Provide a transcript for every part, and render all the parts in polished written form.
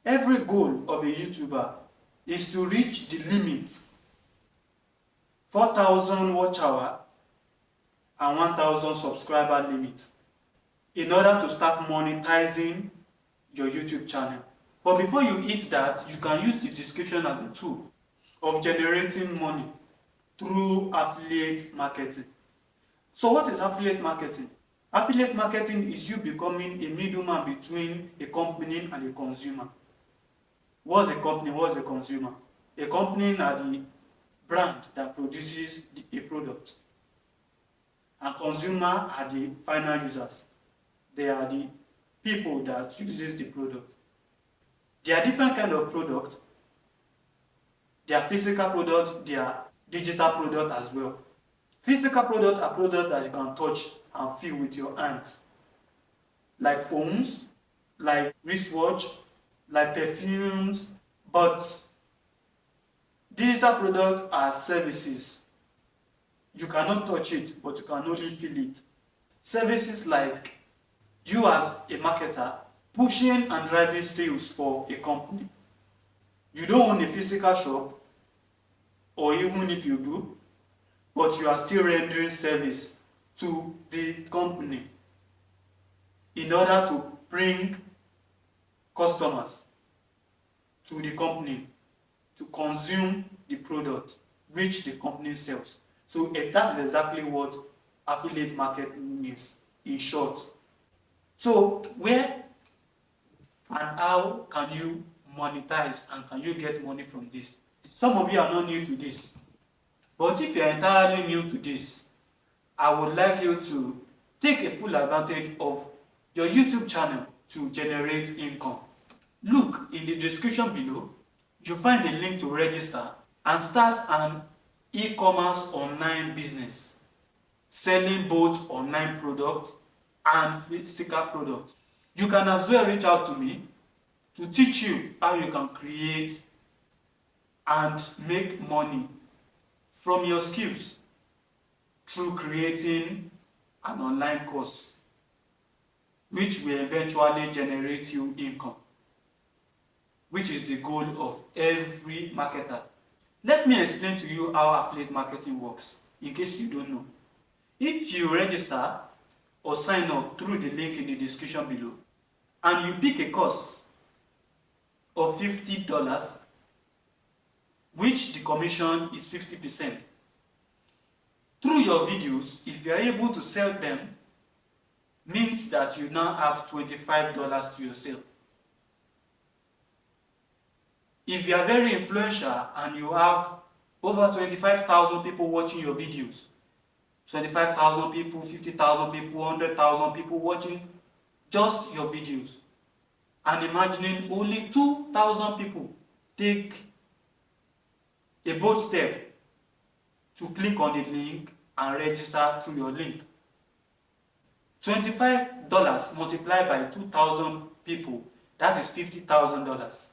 Every goal of a YouTuber is to reach the limit, 4,000 watch hour and 1,000 subscriber limit, in order to start monetizing your YouTube channel. But before you hit that, you can use the description as a tool of generating money through affiliate marketing. So what is affiliate marketing? Affiliate marketing is you becoming a middleman between a company and a consumer. What's a company? What's a consumer? A company is the brand that produces a product, and consumer are the final users. They are the people that uses the product. There are different kinds of products. There are physical products, there are digital products as well. Physical products are products that you can touch and feel with your hands, like phones, like wristwatch, like perfumes. But digital products are services. You cannot touch it, but you can only feel it. Services like you as a marketer pushing and driving sales for a company. You don't own a physical shop, or even if you do, but you are still rendering service to the company in order to bring customers to the company to consume the product which the company sells. So that is exactly what affiliate marketing means in short. So where and how can you monetize and can you get money from this? Some of you are not new to this, but if you are entirely new to this, I would like you to take a full advantage of your YouTube channel to generate income. Look in the description below, you'll find a link to register and start an e-commerce online business, selling both online products and physical products. You can as well reach out to me to teach you how you can create and make money from your skills through creating an online course which will eventually generate you income, which is the goal of every marketer. Let me explain to you how affiliate marketing works in case you don't know. If you register or sign up through the link in the description below and you pick a course of $50, which the commission is 50%. Through your videos, if you are able to sell them, means that you now have $25 to yourself. If you are very influential and you have over 25,000 people watching your videos, 25,000 people, 50,000 people, 100,000 people watching just your videos, and imagining only 2,000 people take a bold step to click on the link and register through your link. $25 multiplied by 2,000 people, that is $50,000.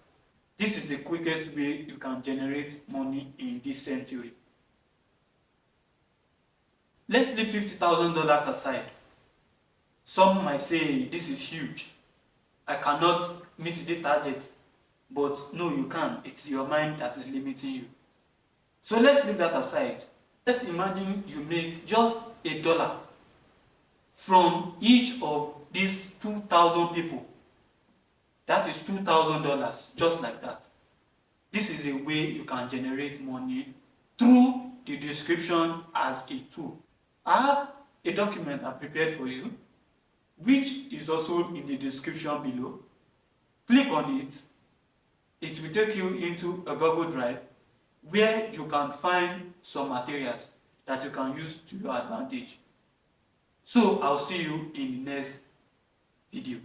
This is the quickest way you can generate money in this century. Let's leave $50,000 aside. Some might say this is huge. I cannot meet the target. But no, you can. It's your mind that is limiting you. So let's leave that aside. Let's imagine you make just $1 from each of these 2,000 people. That is $2,000, just like that. This is a way you can generate money through the description as a tool. I have a document I prepared for you, which is also in the description below. Click on it. It will take you into a Google Drive where you can find some materials that you can use to your advantage. So I'll see you in the next video.